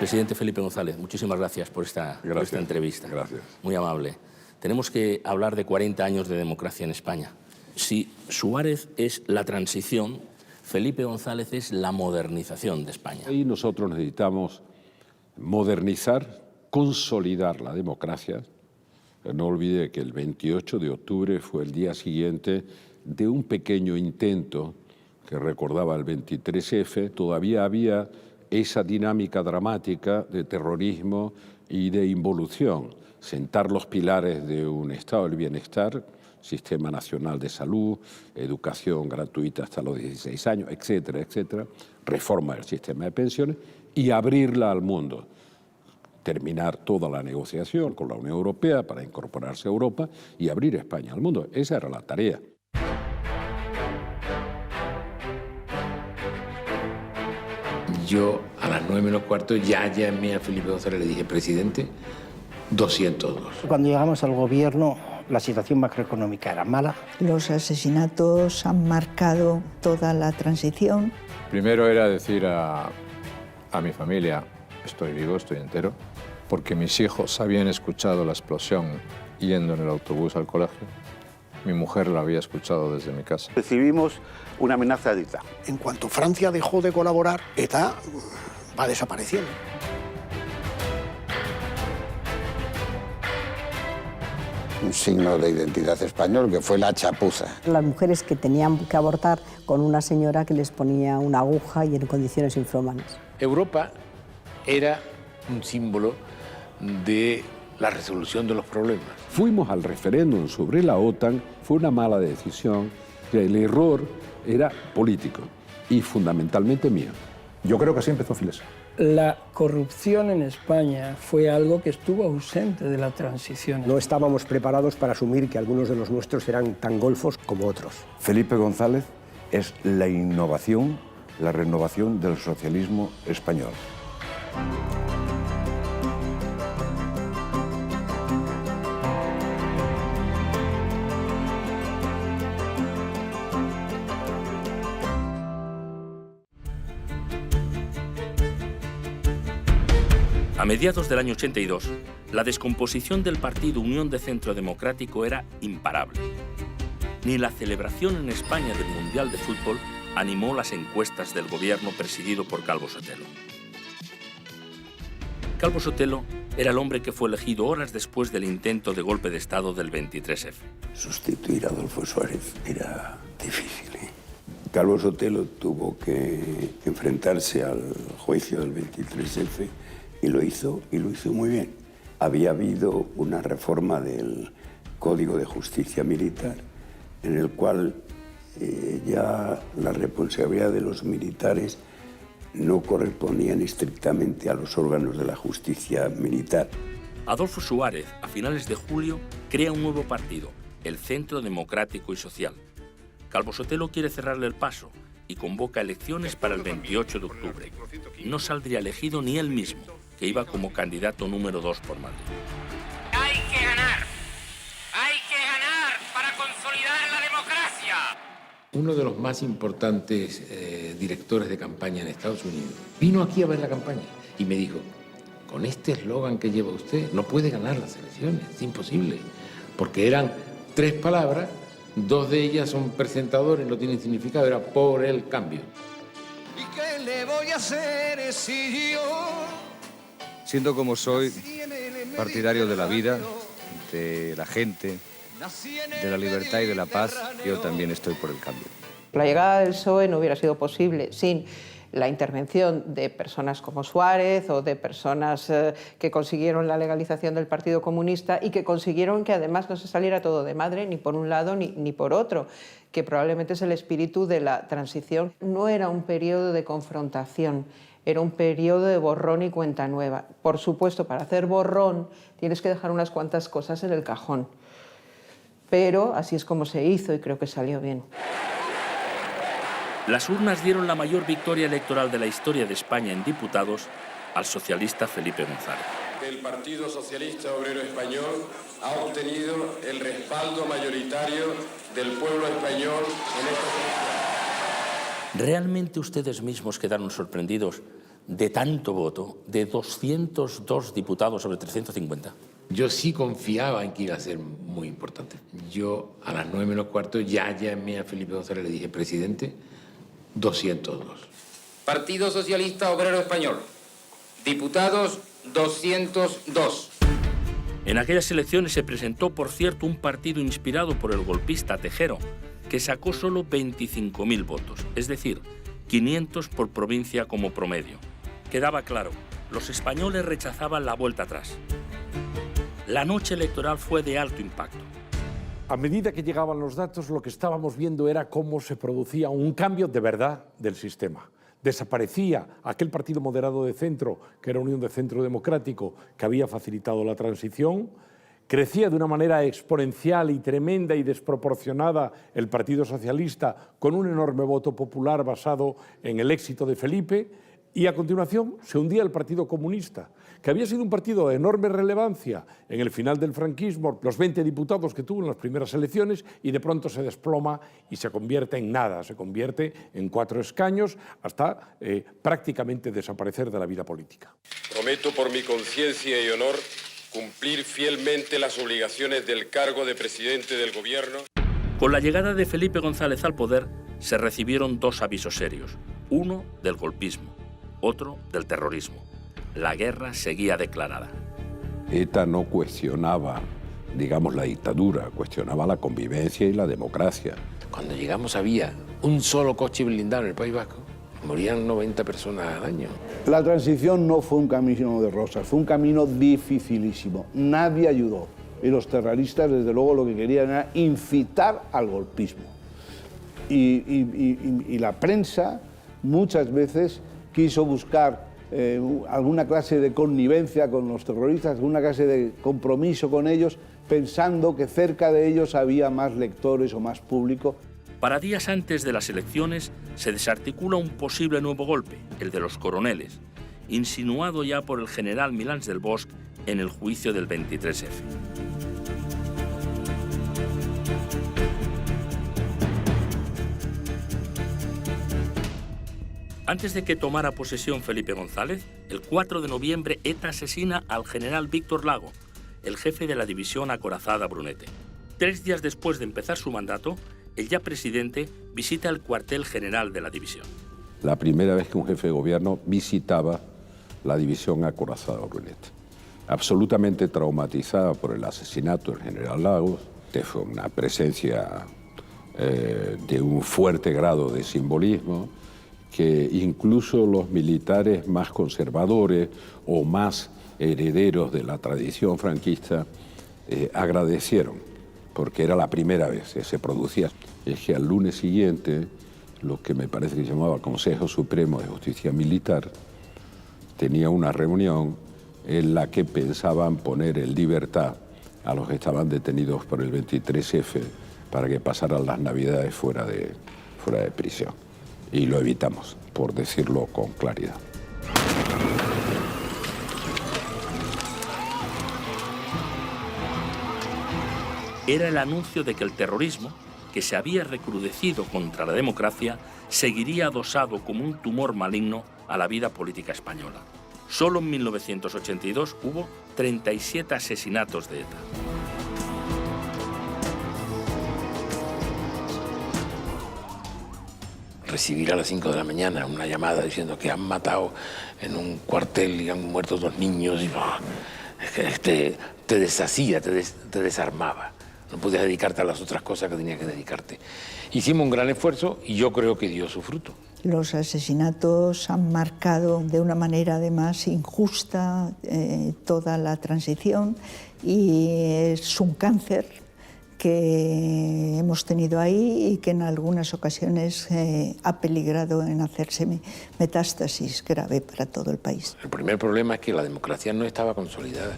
Presidente Felipe González, muchísimas gracias por esta entrevista. Gracias. Muy amable. Tenemos que hablar de 40 años de democracia en España. Si Suárez es la transición, Felipe González es la modernización de España. Y nosotros necesitamos modernizar, consolidar la democracia. No olvide que el 28 de octubre fue el día siguiente de un pequeño intento que recordaba el 23F. Todavía había esa dinámica dramática de terrorismo y de involución. Sentar los pilares de un estado del bienestar, sistema nacional de salud, educación gratuita hasta los 16 años, etcétera, etcétera, reforma del sistema de pensiones y abrirla al mundo. Terminar toda la negociación con la Unión Europea para incorporarse a Europa y abrir España al mundo. Esa era la tarea. Yo a las 9 menos cuarto ya llamé a Felipe González y le dije, presidente, 202. Cuando llegamos al gobierno, la situación macroeconómica era mala. Los asesinatos han marcado toda la transición. Primero era decir a mi familia, estoy vivo, estoy entero, porque mis hijos habían escuchado la explosión yendo en el autobús al colegio. Mi mujer la había escuchado desde mi casa. Recibimos una amenaza de ETA. En cuanto Francia dejó de colaborar, ETA va desapareciendo. Un signo de identidad español que fue la chapuza. Las mujeres que tenían que abortar con una señora que les ponía una aguja y en condiciones infrahumanas. Europa era un símbolo de la resolución de los problemas. Fuimos al referéndum sobre la OTAN, fue una mala decisión, que el error era político y fundamentalmente mío. Yo creo que así empezó Fidesz. La corrupción en España fue algo que estuvo ausente de la transición. No estábamos preparados para asumir que algunos de los nuestros eran tan golfos como otros. Felipe González es la innovación, la renovación del socialismo español. A mediados del año 82, la descomposición del partido Unión de Centro Democrático era imparable. Ni la celebración en España del Mundial de Fútbol animó las encuestas del gobierno presidido por Calvo Sotelo. Calvo Sotelo era el hombre que fue elegido horas después del intento de golpe de Estado del 23F. Sustituir a Adolfo Suárez era difícil. Calvo Sotelo tuvo que enfrentarse al juicio del 23F y lo hizo muy bien. Había habido una reforma del Código de Justicia Militar en el cual ya la responsabilidad de los militares no correspondían estrictamente a los órganos de la justicia militar. Adolfo Suárez, a finales de julio, crea un nuevo partido, el Centro Democrático y Social. Calvo Sotelo quiere cerrarle el paso y convoca elecciones para el 28 de octubre. No saldría elegido ni él mismo, que iba como candidato número 2 por Madrid. Hay que ganar para consolidar la democracia. Uno de los más importantes directores de campaña en Estados Unidos vino aquí a ver la campaña y me dijo, con este eslogan que lleva usted no puede ganar las elecciones, es imposible, porque eran 3 palabras, 2 de ellas son presentadores, no tienen significado, era por el cambio. ¿Y qué le voy a hacer si yo? Siendo como soy, partidario de la vida, de la gente, de la libertad y de la paz, yo también estoy por el cambio. La llegada del PSOE no hubiera sido posible sin la intervención de personas como Suárez o de personas que consiguieron la legalización del Partido Comunista y que consiguieron que además no se saliera todo de madre ni por un lado ni por otro, que probablemente es el espíritu de la transición. No era un periodo de confrontación, era un periodo de borrón y cuenta nueva. Por supuesto, para hacer borrón tienes que dejar unas cuantas cosas en el cajón. Pero así es como se hizo y creo que salió bien. Las urnas dieron la mayor victoria electoral de la historia de España en diputados al socialista Felipe González. El Partido Socialista Obrero Español ha obtenido el respaldo mayoritario del pueblo español en esta elección. ¿Realmente ustedes mismos quedaron sorprendidos de tanto voto, de 202 diputados sobre 350? Yo sí confiaba en que iba a ser muy importante. Yo a las 9 menos cuarto ya llamé a Felipe González y le dije, presidente, 202. Partido Socialista Obrero Español. Diputados 202. En aquellas elecciones se presentó, por cierto, un partido inspirado por el golpista Tejero, que sacó solo 25.000 votos, es decir, 500 por provincia como promedio. Quedaba claro, los españoles rechazaban la vuelta atrás. La noche electoral fue de alto impacto. A medida que llegaban los datos, lo que estábamos viendo era cómo se producía un cambio de verdad del sistema. Desaparecía aquel partido moderado de centro, que era Unión de Centro Democrático, que había facilitado la transición. Crecía de una manera exponencial y tremenda y desproporcionada el Partido Socialista, con un enorme voto popular basado en el éxito de Felipe. Y a continuación se hundía el Partido Comunista, que había sido un partido de enorme relevancia en el final del franquismo, los 20 diputados que tuvo en las primeras elecciones, y de pronto se desploma y se convierte en nada, se convierte en 4 escaños hasta prácticamente desaparecer de la vida política. Prometo por mi conciencia y honor cumplir fielmente las obligaciones del cargo de presidente del Gobierno. Con la llegada de Felipe González al poder, se recibieron 2 avisos serios. Uno del golpismo, otro del terrorismo. La guerra seguía declarada. ETA no cuestionaba, digamos, la dictadura, cuestionaba la convivencia y la democracia. Cuando llegamos había un solo coche blindado en el País Vasco. Morían 90 personas al año. La transición no fue un camino de rosas, fue un camino dificilísimo. Nadie ayudó. Y los terroristas, desde luego, lo que querían era incitar al golpismo. Y la prensa muchas veces quiso buscar alguna clase de connivencia con los terroristas, alguna clase de compromiso con ellos, pensando que cerca de ellos había más lectores o más público. Para días antes de las elecciones se desarticula un posible nuevo golpe, el de los coroneles, insinuado ya por el general Milans del Bosch en el juicio del 23F. Antes de que tomara posesión Felipe González, el 4 de noviembre ETA asesina al general Víctor Lago, el jefe de la división acorazada Brunete. 3 días después de empezar su mandato, el ya presidente visita el cuartel general de la división. La primera vez que un jefe de gobierno visitaba la división acorazada Brunete. Absolutamente traumatizada por el asesinato del general Lagos, que fue una presencia de un fuerte grado de simbolismo, que incluso los militares más conservadores o más herederos de la tradición franquista agradecieron, porque era la primera vez que se producía. Es que al lunes siguiente, lo que me parece que se llamaba Consejo Supremo de Justicia Militar, tenía una reunión en la que pensaban poner en libertad a los que estaban detenidos por el 23F para que pasaran las Navidades fuera de prisión. Y lo evitamos, por decirlo con claridad. Era el anuncio de que el terrorismo, que se había recrudecido contra la democracia, seguiría adosado como un tumor maligno a la vida política española. Solo en 1982 hubo 37 asesinatos de ETA. Recibir a las 5 de la mañana una llamada diciendo que han matado en un cuartel y han muerto 2 niños, y te deshacía, te desarmaba. No podías dedicarte a las otras cosas que tenías que dedicarte. Hicimos un gran esfuerzo y yo creo que dio su fruto. Los asesinatos han marcado de una manera además injusta toda la transición, y es un cáncer que hemos tenido ahí y que en algunas ocasiones ha peligrado en hacerse metástasis grave para todo el país. El primer problema es que la democracia no estaba consolidada.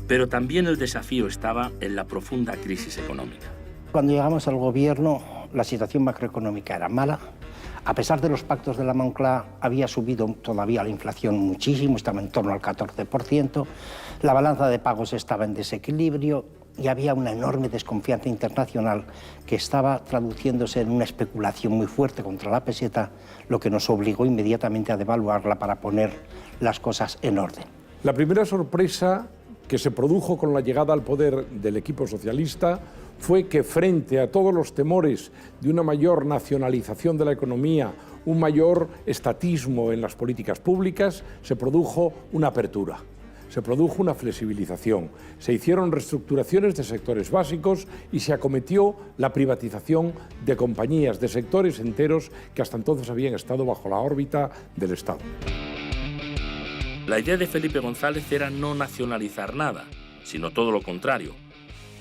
Pero también el desafío estaba en la profunda crisis económica. Cuando llegamos al gobierno, la situación macroeconómica era mala. A pesar de los pactos de la Moncloa, había subido todavía la inflación muchísimo, estaba en torno al 14%. La balanza de pagos estaba en desequilibrio. y había una enorme desconfianza internacional que estaba traduciéndose en una especulación muy fuerte contra la peseta, lo que nos obligó inmediatamente a devaluarla para poner las cosas en orden. La primera sorpresa que se produjo con la llegada al poder del equipo socialista fue que, frente a todos los temores de una mayor nacionalización de la economía, un mayor estatismo en las políticas públicas, se produjo una apertura. Se produjo una flexibilización, se hicieron reestructuraciones de sectores básicos y se acometió la privatización de compañías, de sectores enteros que hasta entonces habían estado bajo la órbita del Estado. La idea de Felipe González era no nacionalizar nada, sino todo lo contrario.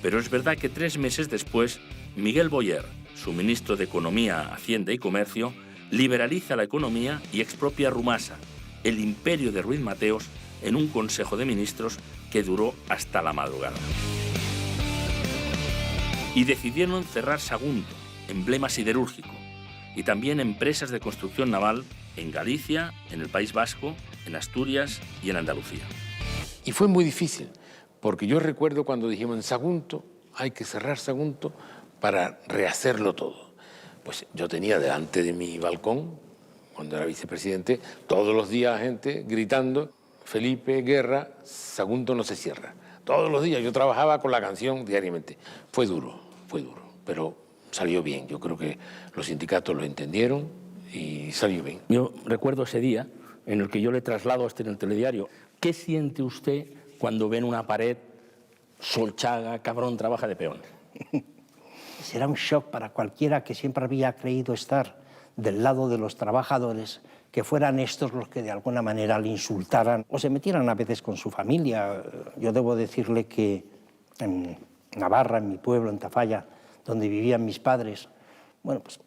Pero es verdad que 3 meses después, Miguel Boyer, su ministro de Economía, Hacienda y Comercio, liberaliza la economía y expropia Rumasa, el imperio de Ruiz Mateos, en un Consejo de Ministros que duró hasta la madrugada. Y decidieron cerrar Sagunto, emblema siderúrgico, y también empresas de construcción naval en Galicia, en el País Vasco, en Asturias y en Andalucía. Y fue muy difícil, porque yo recuerdo cuando dijimos en Sagunto, hay que cerrar Sagunto para rehacerlo todo. Pues yo tenía delante de mi balcón, cuando era vicepresidente, todos los días gente gritando: Felipe, guerra, Sagunto no se cierra. Todos los días yo trabajaba con la canción diariamente. Fue duro, pero salió bien. Yo creo que los sindicatos lo entendieron y salió bien. Yo recuerdo ese día en el que yo le traslado en el telediario: ¿qué siente usted cuando ve en una pared Solchaga, cabrón, trabaja de peón? Será un shock para cualquiera que siempre había creído estar del lado de los trabajadores, que fueran estos los que de alguna manera le insultaran o se metieran a veces con su familia. Yo debo decirle que en Navarra, en mi pueblo, en Tafalla, donde vivían mis padres, bueno, pues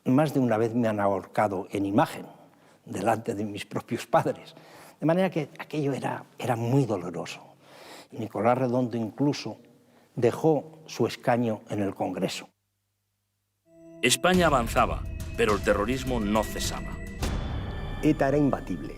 más de una vez me han ahorcado en imagen delante de mis propios padres. De manera que aquello era muy doloroso. Y Nicolás Redondo incluso dejó su escaño en el Congreso. España avanzaba, pero el terrorismo no cesaba. ETA era imbatible.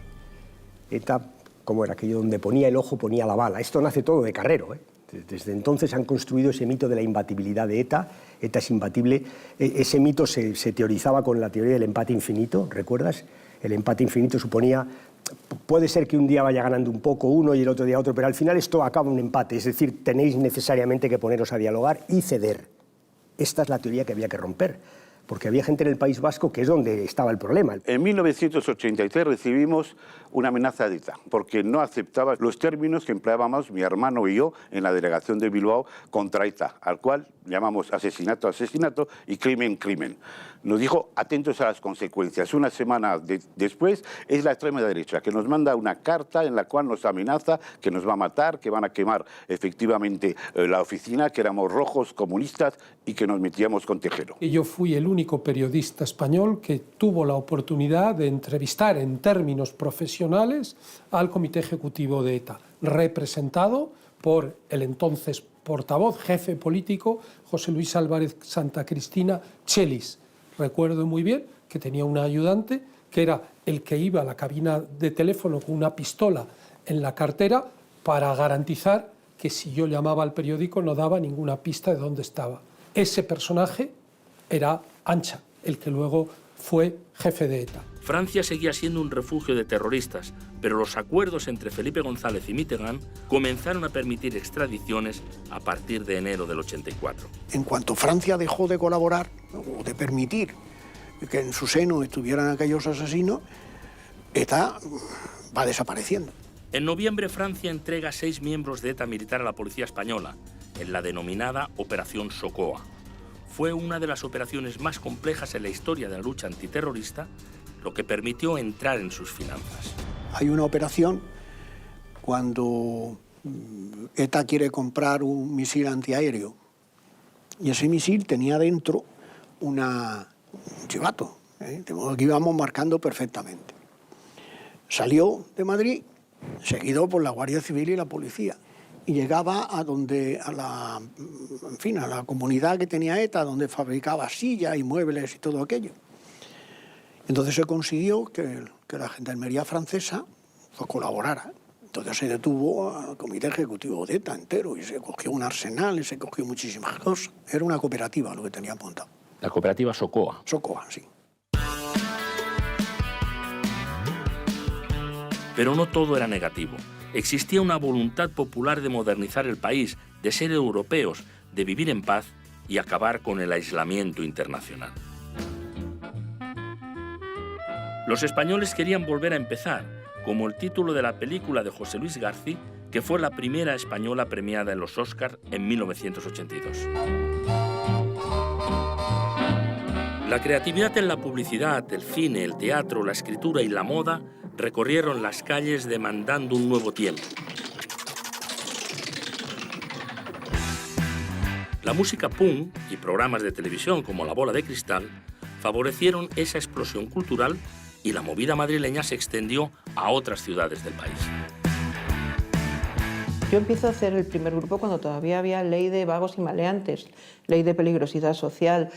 ETA, como era aquello donde ponía el ojo, ponía la bala. Esto nace todo de Carrero, ¿eh? Desde entonces han construido ese mito de la imbatibilidad de ETA. ETA es imbatible. Ese mito se teorizaba con la teoría del empate infinito, ¿recuerdas? El empate infinito suponía, puede ser que un día vaya ganando un poco uno y el otro día otro, pero al final esto acaba un empate, es decir, tenéis necesariamente que poneros a dialogar y ceder. Esta es la teoría que había que romper, porque había gente en el País Vasco que es donde estaba el problema. En 1983 recibimos una amenaza de ETA, porque no aceptaba los términos que empleábamos mi hermano y yo en la delegación de Bilbao contra ETA, al cual llamamos asesinato, asesinato y crimen, crimen. Nos dijo, atentos a las consecuencias. Una semana después es la extrema derecha, que nos manda una carta en la cual nos amenaza que nos va a matar, que van a quemar efectivamente la oficina, que éramos rojos comunistas y que nos metíamos con Tejero. Y yo fui el único periodista español que tuvo la oportunidad de entrevistar en términos profesionales al Comité Ejecutivo de ETA, representado por el entonces portavoz, jefe político, José Luis Álvarez Santa Cristina Chelis. Recuerdo muy bien que tenía un ayudante que era el que iba a la cabina de teléfono con una pistola en la cartera para garantizar que si yo llamaba al periódico no daba ninguna pista de dónde estaba. Ese personaje era Ancha, el que luego fue jefe de ETA. Francia seguía siendo un refugio de terroristas, pero los acuerdos entre Felipe González y Mitterrand comenzaron a permitir extradiciones a partir de enero del 84. En cuanto Francia dejó de colaborar o de permitir que en su seno estuvieran aquellos asesinos, ETA va desapareciendo. En noviembre, Francia entrega a 6 miembros de ETA militar a la policía española, en la denominada Operación Socoa. Fue una de las operaciones más complejas en la historia de la lucha antiterrorista, lo que permitió entrar en sus finanzas. Hay una operación cuando ETA quiere comprar un misil antiaéreo y ese misil tenía dentro un chivato, de modo que íbamos marcando perfectamente. Salió de Madrid, seguido por la Guardia Civil y la policía, y llegaba a la comunidad que tenía ETA, donde fabricaba sillas y muebles y todo aquello. Entonces se consiguió que la gendarmería francesa colaborara. Entonces se detuvo al comité ejecutivo de ETA entero y se cogió un arsenal y se cogió muchísimas cosas. Era una cooperativa lo que tenía montado. La cooperativa Socoa. Socoa, sí. Pero no todo era negativo. Existía una voluntad popular de modernizar el país, de ser europeos, de vivir en paz y acabar con el aislamiento internacional. Los españoles querían volver a empezar, como el título de la película de José Luis García, que fue la primera española premiada en los Oscars en 1982. La creatividad en la publicidad, el cine, el teatro, la escritura y la moda recorrieron las calles demandando un nuevo tiempo. La música punk y programas de televisión como La Bola de Cristal favorecieron esa explosión cultural y la movida madrileña se extendió a otras ciudades del país. Yo empiezo a hacer el primer grupo cuando todavía había ley de vagos y maleantes, ley de peligrosidad social.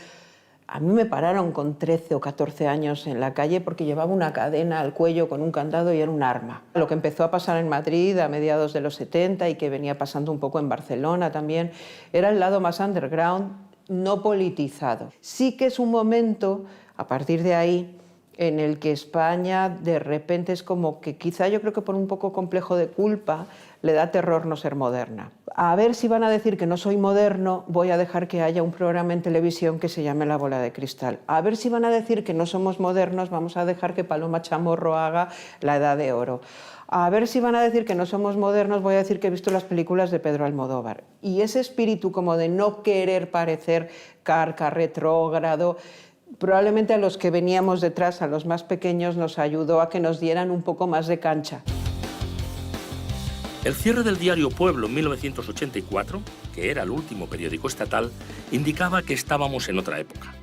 A mí me pararon con 13 o 14 años en la calle porque llevaba una cadena al cuello con un candado y era un arma. Lo que empezó a pasar en Madrid a mediados de los 70 y que venía pasando un poco en Barcelona también, era el lado más underground, no politizado. Sí que es un momento, a partir de ahí, en el que España de repente es como que quizá yo creo que por un poco complejo de culpa le da terror no ser moderna. A ver si van a decir que no soy moderno, voy a dejar que haya un programa en televisión que se llame La Bola de Cristal. A ver si van a decir que no somos modernos, vamos a dejar que Paloma Chamorro haga La Edad de Oro. A ver si van a decir que no somos modernos, voy a decir que he visto las películas de Pedro Almodóvar. Y ese espíritu como de no querer parecer carca, retrógrado, probablemente a los que veníamos detrás, a los más pequeños, nos ayudó a que nos dieran un poco más de cancha. El cierre del diario Pueblo en 1984, que era el último periódico estatal, indicaba que estábamos en otra época.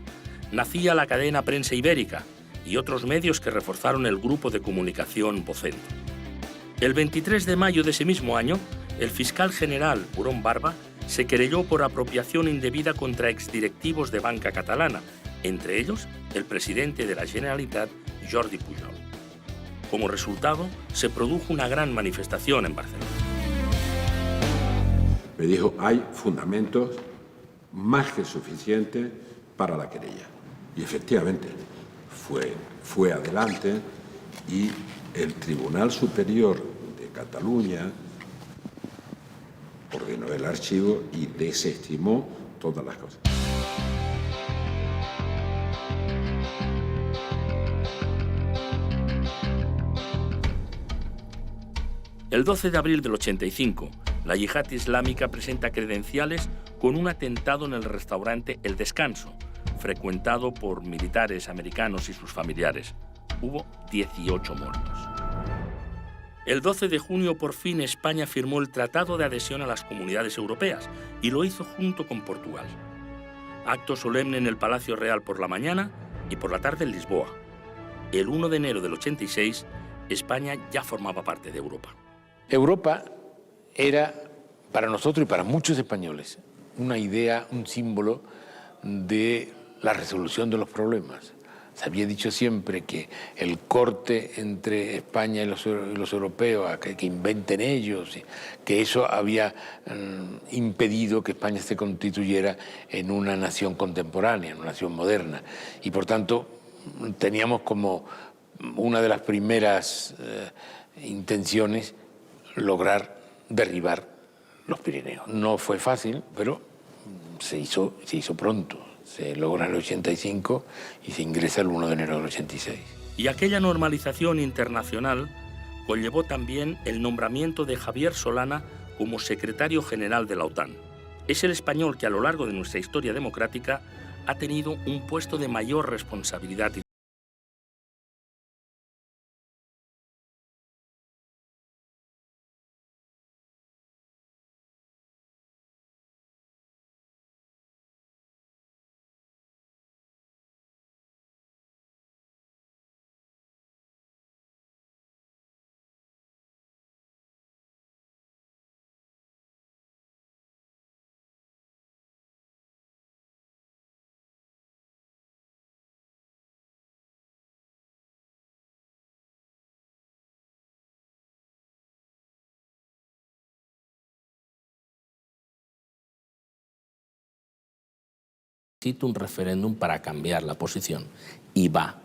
Nacía la cadena Prensa Ibérica y otros medios que reforzaron el grupo de comunicación Vocento. El 23 de mayo de ese mismo año, el fiscal general Burón Barba se querelló por apropiación indebida contra exdirectivos de banca catalana, entre ellos el presidente de la Generalitat, Jordi Pujol. Como resultado, se produjo una gran manifestación en Barcelona. Me dijo, hay fundamentos más que suficientes para la querella. Y efectivamente, fue adelante y el Tribunal Superior de Cataluña ordenó el archivo y desestimó todas las cosas. El 12 de abril del 85, la yihad islámica presenta credenciales con un atentado en el restaurante El Descanso, frecuentado por militares americanos y sus familiares. Hubo 18 muertos. El 12 de junio, por fin, España firmó el Tratado de Adhesión a las Comunidades Europeas y lo hizo junto con Portugal. Acto solemne en el Palacio Real por la mañana y por la tarde en Lisboa. El 1 de enero del 86, España ya formaba parte de Europa. Europa era, para nosotros y para muchos españoles, una idea, un símbolo de la resolución de los problemas. Se había dicho siempre que el corte entre España y los europeos, que inventen ellos, que eso había impedido que España se constituyera en una nación contemporánea, en una nación moderna. Y por tanto, teníamos como una de las primeras intenciones lograr derribar los Pirineos. No fue fácil, pero se hizo pronto. Se logra en el 85 y se ingresa el 1 de enero del 86. Y aquella normalización internacional conllevó también el nombramiento de Javier Solana como secretario general de la OTAN. Es el español que a lo largo de nuestra historia democrática ha tenido un puesto de mayor responsabilidad Necesito un referéndum para cambiar la posición. Y va.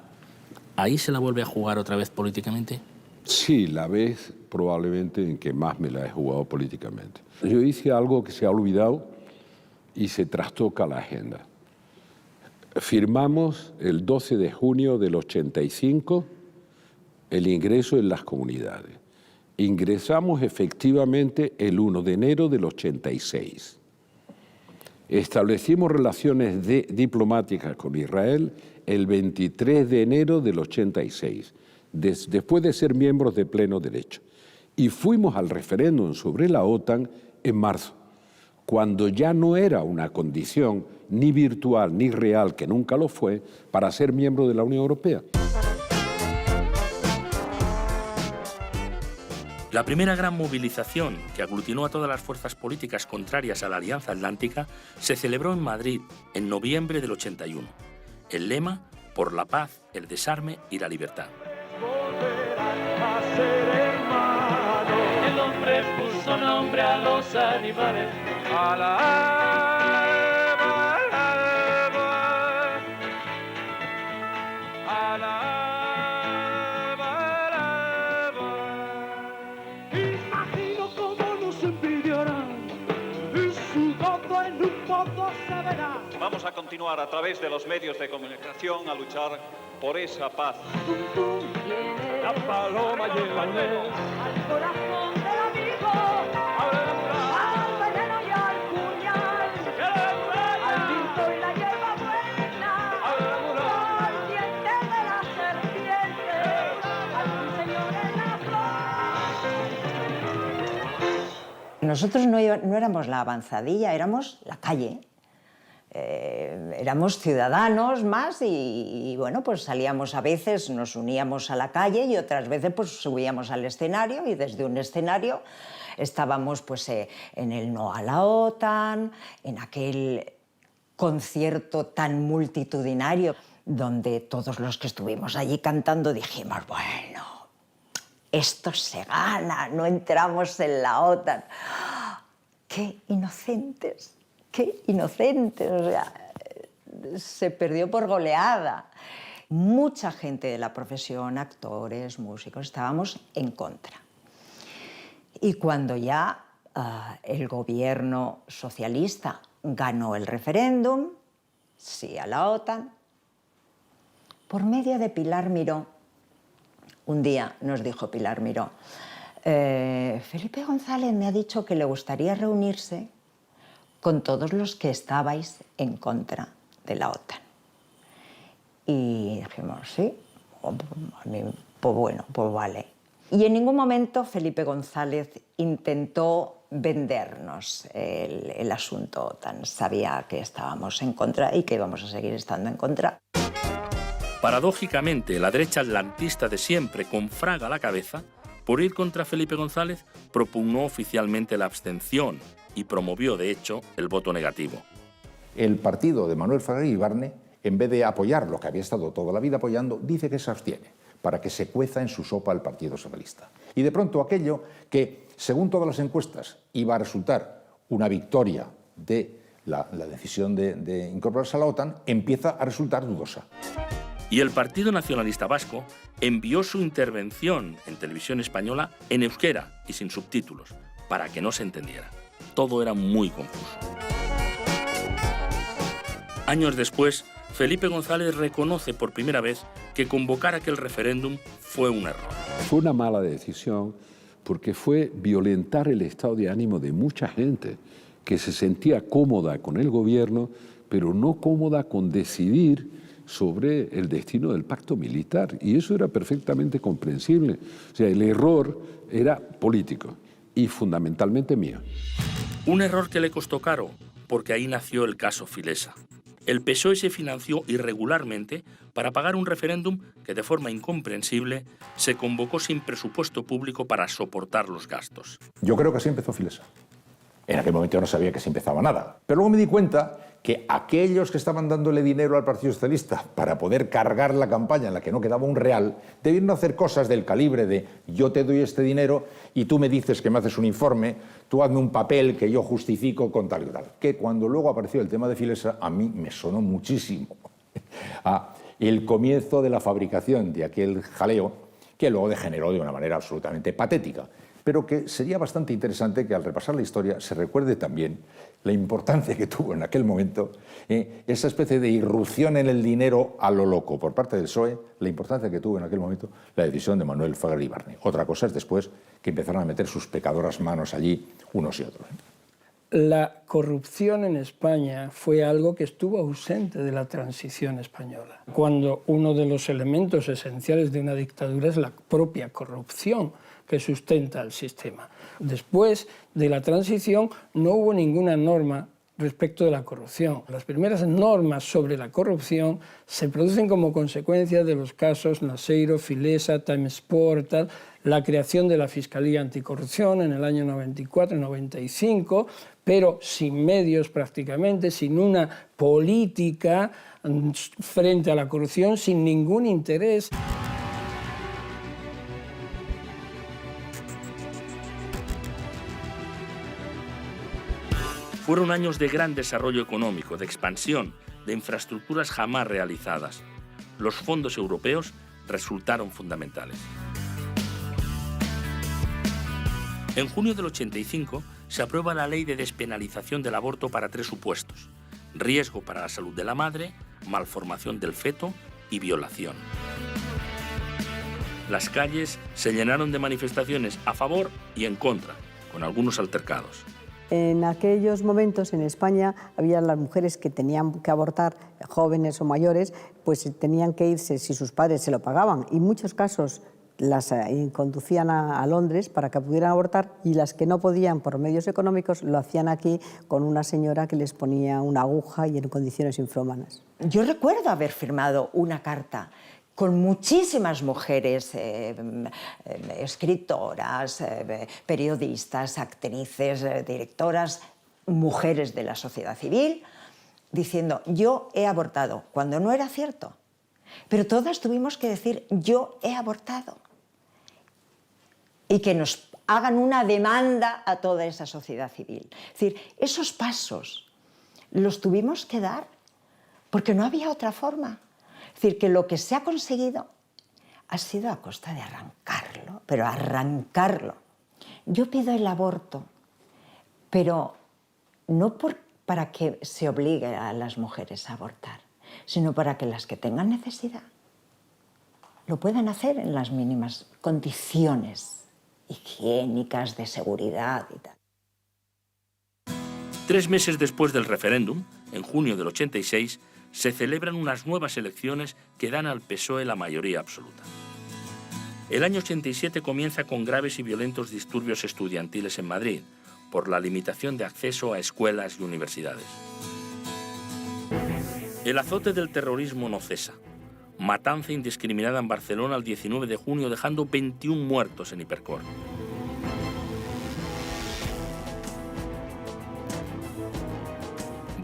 ¿Ahí se la vuelve a jugar otra vez políticamente? Sí, la vez probablemente en que más me la he jugado políticamente. Yo hice algo que se ha olvidado y se trastoca la agenda. Firmamos el 12 de junio del 85 el ingreso en las comunidades. Ingresamos efectivamente el 1 de enero del 86. Establecimos relaciones diplomáticas con Israel el 23 de enero del 86, después de ser miembros de pleno derecho. Y fuimos al referéndum sobre la OTAN en marzo, cuando ya no era una condición ni virtual ni real, que nunca lo fue, para ser miembro de la Unión Europea. La primera gran movilización que aglutinó a todas las fuerzas políticas contrarias a la Alianza Atlántica se celebró en Madrid en noviembre del 81. El lema, por la paz, el desarme y la libertad. El hombre puso nombre a los animales. Imagino cómo nos envidiarán y su gozo en un modo se verá. Vamos a continuar a través de los medios de comunicación a luchar por esa paz. La paloma lleva al corazón del amigo, al veneno y al puñal, al viento y la hierba buena, al diente de la serpiente, al señor en la flor. Nosotros no éramos la avanzadilla, éramos la calle. Éramos ciudadanos más y bueno, pues salíamos a veces, nos uníamos a la calle y otras veces pues subíamos al escenario y desde un escenario estábamos pues en el no a la OTAN, en aquel concierto tan multitudinario donde todos los que estuvimos allí cantando dijimos, bueno, esto se gana, no entramos en la OTAN. ¡Qué inocentes! ¡Qué inocentes! O sea, se perdió por goleada. Mucha gente de la profesión, actores, músicos, estábamos en contra. Y cuando ya el gobierno socialista ganó el referéndum, sí a la OTAN, por medio de Pilar Miró, un día nos dijo Pilar Miró, Felipe González me ha dicho que le gustaría reunirse con todos los que estabais en contra de la OTAN. Y dijimos, sí, pues bueno, pues vale. Y en ningún momento Felipe González intentó vendernos el asunto OTAN. Sabía que estábamos en contra y que íbamos a seguir estando en contra. Paradójicamente, la derecha atlantista de siempre, con Fraga a la cabeza, por ir contra Felipe González, propugnó oficialmente la abstención y promovió, de hecho, el voto negativo. El partido de Manuel Fraga Iribarne, en vez de apoyar lo que había estado toda la vida apoyando, dice que se abstiene, para que se cueza en su sopa el Partido Socialista. Y de pronto aquello que, según todas las encuestas, iba a resultar una victoria de la decisión de incorporarse a la OTAN, empieza a resultar dudosa. Y el Partido Nacionalista Vasco envió su intervención en televisión española en euskera y sin subtítulos, para que no se entendiera. Todo era muy confuso. Años después, Felipe González reconoce por primera vez que convocar aquel referéndum fue un error. Fue una mala decisión porque fue violentar el estado de ánimo de mucha gente que se sentía cómoda con el gobierno, pero no cómoda con decidir sobre el destino del pacto militar. Y eso era perfectamente comprensible. O sea, el error era político y fundamentalmente mío. Un error que le costó caro, porque ahí nació el caso Filesa. El PSOE se financió irregularmente para pagar un referéndum que, de forma incomprensible, se convocó sin presupuesto público para soportar los gastos. Yo creo que así empezó Filesa. En aquel momento yo no sabía que se empezaba nada. Pero luego me di cuenta que aquellos que estaban dándole dinero al Partido Socialista para poder cargar la campaña en la que no quedaba un real, debieron hacer cosas del calibre de yo te doy este dinero y tú me dices que me haces un informe, tú hazme un papel que yo justifico con tal y tal. Que cuando luego apareció el tema de Filesa, a mí me sonó muchísimo a el comienzo de la fabricación de aquel jaleo que luego degeneró de una manera absolutamente patética. Pero que sería bastante interesante que al repasar la historia se recuerde también la importancia que tuvo en aquel momento esa especie de irrupción en el dinero a lo loco por parte del PSOE, la importancia que tuvo en aquel momento la decisión de Manuel Fraga Iribarne. Otra cosa es después que empezaron a meter sus pecadoras manos allí unos y otros. La corrupción en España fue algo que estuvo ausente de la transición española, cuando uno de los elementos esenciales de una dictadura es la propia corrupción que sustenta el sistema. Después de la transición no hubo ninguna norma respecto de la corrupción. Las primeras normas sobre la corrupción se producen como consecuencia de los casos Naseiro, Filesa, Timesport, la creación de la Fiscalía Anticorrupción en el año 94-95, pero sin medios prácticamente, sin una política frente a la corrupción, sin ningún interés. Fueron años de gran desarrollo económico, de expansión, de infraestructuras jamás realizadas. Los fondos europeos resultaron fundamentales. En junio del 85 se aprueba la ley de despenalización del aborto para 3 supuestos: riesgo para la salud de la madre, malformación del feto y violación. Las calles se llenaron de manifestaciones a favor y en contra, con algunos altercados. En aquellos momentos en España había las mujeres que tenían que abortar, jóvenes o mayores, pues tenían que irse si sus padres se lo pagaban, y en muchos casos las conducían a Londres para que pudieran abortar, y las que no podían por medios económicos lo hacían aquí con una señora que les ponía una aguja y en condiciones infrahumanas. Yo recuerdo haber firmado una carta con muchísimas mujeres, escritoras, periodistas, actrices, directoras, mujeres de la sociedad civil, diciendo yo he abortado, cuando no era cierto. Pero todas tuvimos que decir yo he abortado. Y que nos hagan una demanda a toda esa sociedad civil. Es decir, esos pasos los tuvimos que dar porque no había otra forma. Es decir, que lo que se ha conseguido ha sido a costa de arrancarlo, pero arrancarlo. Yo pido el aborto, pero no para que se obligue a las mujeres a abortar, sino para que las que tengan necesidad lo puedan hacer en las mínimas condiciones higiénicas, de seguridad y tal. 3 meses después del referéndum, en junio del 86, se celebran unas nuevas elecciones que dan al PSOE la mayoría absoluta. El año 87 comienza con graves y violentos disturbios estudiantiles en Madrid, por la limitación de acceso a escuelas y universidades. El azote del terrorismo no cesa. Matanza indiscriminada en Barcelona el 19 de junio, dejando 21 muertos en Hipercor.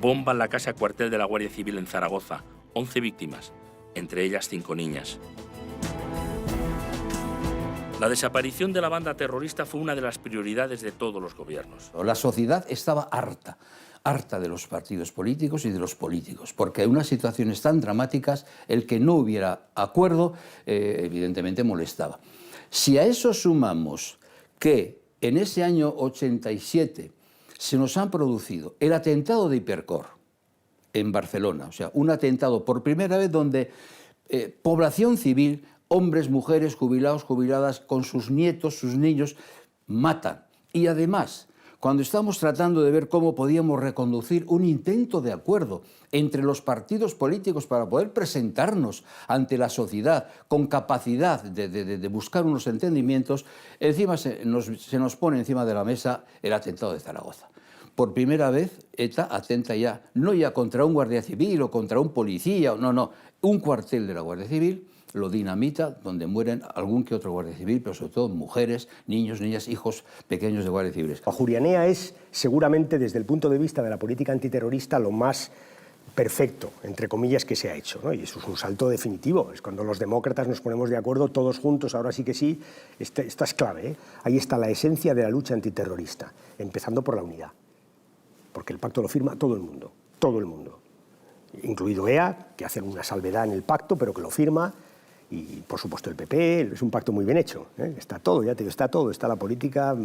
Bomba en la casa cuartel de la Guardia Civil en Zaragoza, 11 víctimas, entre ellas 5 niñas. La desaparición de la banda terrorista fue una de las prioridades de todos los gobiernos. La sociedad estaba harta de los partidos políticos y de los políticos, porque en unas situaciones tan dramáticas el que no hubiera acuerdo evidentemente molestaba. Si a eso sumamos que en ese año 87 se nos han producido el atentado de Hipercor en Barcelona, o sea, un atentado por primera vez donde población civil, hombres, mujeres, jubilados, jubiladas, con sus nietos, sus niños, matan. Y además, cuando estamos tratando de ver cómo podíamos reconducir un intento de acuerdo entre los partidos políticos para poder presentarnos ante la sociedad con capacidad de buscar unos entendimientos, encima se nos pone encima de la mesa el atentado de Zaragoza. Por primera vez, ETA atenta ya, no ya contra un guardia civil o contra un policía, no, un cuartel de la Guardia Civil, lo dinamita, donde mueren algún que otro guardia civil, pero sobre todo mujeres, niños, niñas, hijos pequeños de guardias civiles. Ajuria es seguramente desde el punto de vista de la política antiterrorista lo más perfecto, entre comillas, que se ha hecho, ¿no? Y eso es un salto definitivo. Es cuando los demócratas nos ponemos de acuerdo todos juntos, ahora sí que sí, esta es clave, ¿eh? Ahí está la esencia de la lucha antiterrorista, empezando por la unidad, porque el pacto lo firma todo el mundo, incluido EA, que hace una salvedad en el pacto, pero que lo firma, y por supuesto el PP, es un pacto muy bien hecho, ¿eh? Está todo, ya te digo, está todo, está la política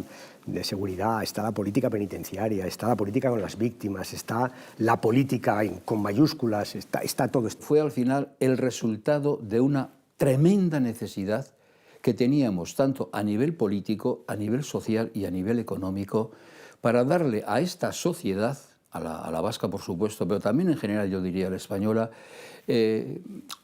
de seguridad, está la política penitenciaria, está la política con las víctimas, está la política con mayúsculas, está todo. Fue al final el resultado de una tremenda necesidad que teníamos tanto a nivel político, a nivel social y a nivel económico para darle a esta sociedad, a la vasca por supuesto, pero también en general yo diría a la española,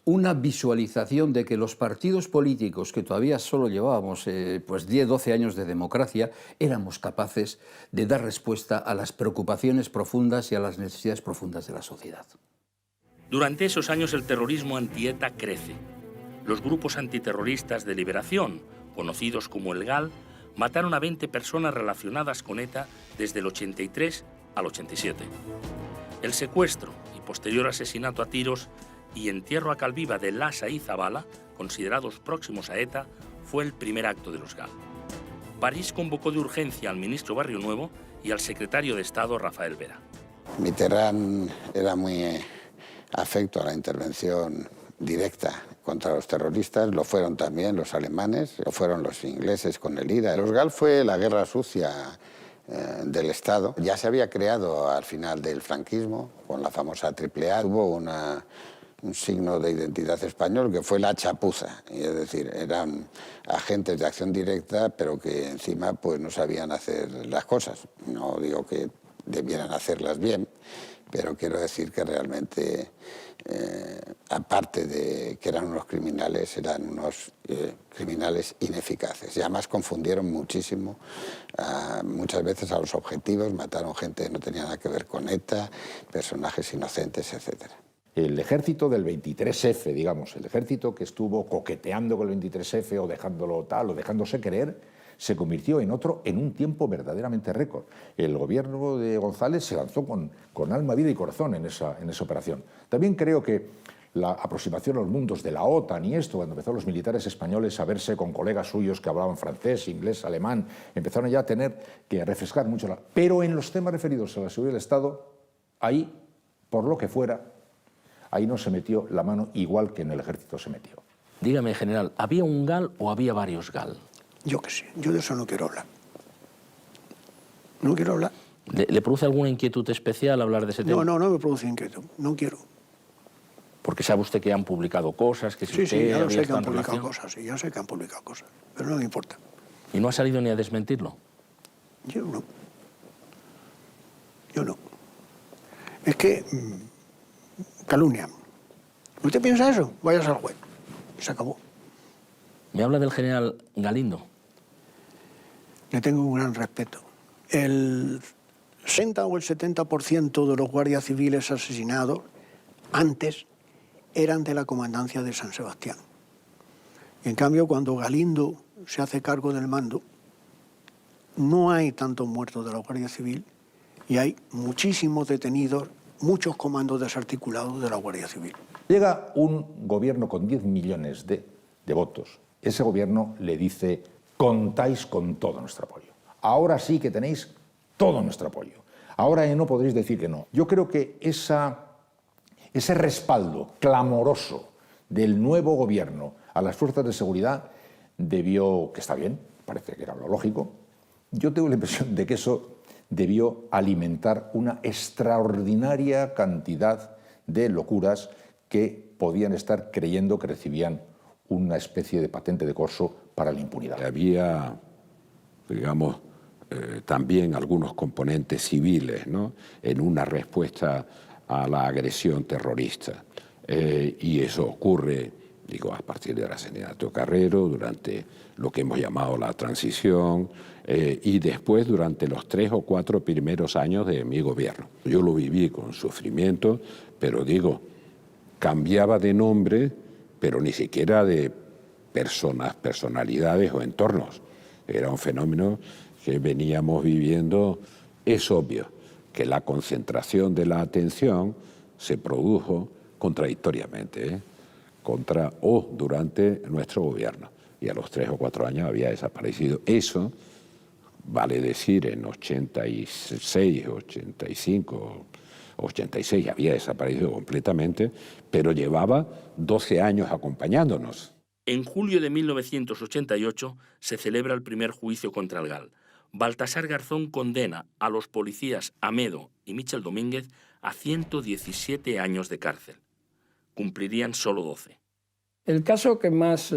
una visualización de que los partidos políticos, que todavía solo llevábamos pues 10-12 años de democracia, éramos capaces de dar respuesta a las preocupaciones profundas y a las necesidades profundas de la sociedad. Durante esos años el terrorismo anti-ETA crece. Los grupos antiterroristas de liberación, conocidos como el GAL, mataron a 20 personas relacionadas con ETA desde el 83 al 87. El secuestro y posterior asesinato a tiros y entierro a Calviva de Lassa y Zabala, considerados próximos a ETA, fue el primer acto de los GAL. París convocó de urgencia al ministro Barrionuevo y al secretario de Estado Rafael Vera. Mitterrand era muy afecto a la intervención directa contra los terroristas, lo fueron también los alemanes, lo fueron los ingleses con el IRA. Los GAL fue la guerra sucia del Estado. Ya se había creado al final del franquismo, con la famosa AAA, hubo un signo de identidad español que fue la chapuza, y es decir, eran agentes de acción directa, pero que encima pues no sabían hacer las cosas. No digo que debieran hacerlas bien, pero quiero decir que realmente, aparte de que eran unos criminales, eran unos criminales ineficaces. Y además confundieron muchísimo, muchas veces a los objetivos, mataron gente que no tenía nada que ver con ETA, personajes inocentes, etc. El ejército del 23F, digamos, el ejército que estuvo coqueteando con el 23F o dejándolo tal o dejándose querer, se convirtió en otro en un tiempo verdaderamente récord. El gobierno de González se lanzó con alma, vida y corazón en esa operación. También creo que la aproximación a los mundos de la OTAN y esto, cuando empezaron los militares españoles a verse con colegas suyos que hablaban francés, inglés, alemán, empezaron ya a tener que refrescar mucho. Pero en los temas referidos a la seguridad del Estado, ahí, por lo que fuera, ahí no se metió la mano igual que en el ejército se metió. Dígame, general, ¿había un GAL o había varios GAL? Yo qué sé, yo de eso no quiero hablar. No quiero hablar. ¿Le produce alguna inquietud especial hablar de ese tema? No me produce inquietud, no quiero. Porque sabe usted que han publicado cosas, que Sí, ya lo sé que han publicado cosas, sí, ya sé que han publicado cosas, pero no me importa. ¿Y no ha salido ni a desmentirlo? Yo no. Es que calumnian. ¿Usted piensa eso? Váyase al juez. Se acabó. ¿Me habla del general Galindo? Le tengo un gran respeto. El 60 o el 70% de los guardias civiles asesinados antes eran de la comandancia de San Sebastián. Y en cambio, cuando Galindo se hace cargo del mando, no hay tantos muertos de la Guardia Civil y hay muchísimos detenidos, muchos comandos desarticulados de la Guardia Civil. Llega un gobierno con 10 millones de votos. Ese gobierno le dice, contáis con todo nuestro apoyo. Ahora sí que tenéis todo nuestro apoyo. Ahora no podréis decir que no. Yo creo que ese respaldo clamoroso del nuevo gobierno a las fuerzas de seguridad debió, que está bien, parece que era lo lógico, yo tengo la impresión de que eso debió alimentar una extraordinaria cantidad de locuras que podían estar creyendo que recibían una especie de patente de corso para la impunidad. Había, digamos, también algunos componentes civiles, ¿no?, en una respuesta a la agresión terrorista. Y eso ocurre, digo, a partir del asesinato de Carrero, durante lo que hemos llamado la transición, y después durante los 3 o 4 primeros años de mi gobierno. Yo lo viví con sufrimiento, pero digo, cambiaba de nombre, pero ni siquiera de personalidades o entornos. Era un fenómeno que veníamos viviendo. Es obvio que la concentración de la atención se produjo contradictoriamente, contra o durante nuestro gobierno. Y a los 3 o 4 años había desaparecido. Eso, vale decir, en 86, 85, 86 había desaparecido completamente, pero llevaba 12 años acompañándonos. En julio de 1988 se celebra el primer juicio contra el GAL. Baltasar Garzón condena a los policías Amedo y Michel Domínguez a 117 años de cárcel. Cumplirían solo 12. El caso que más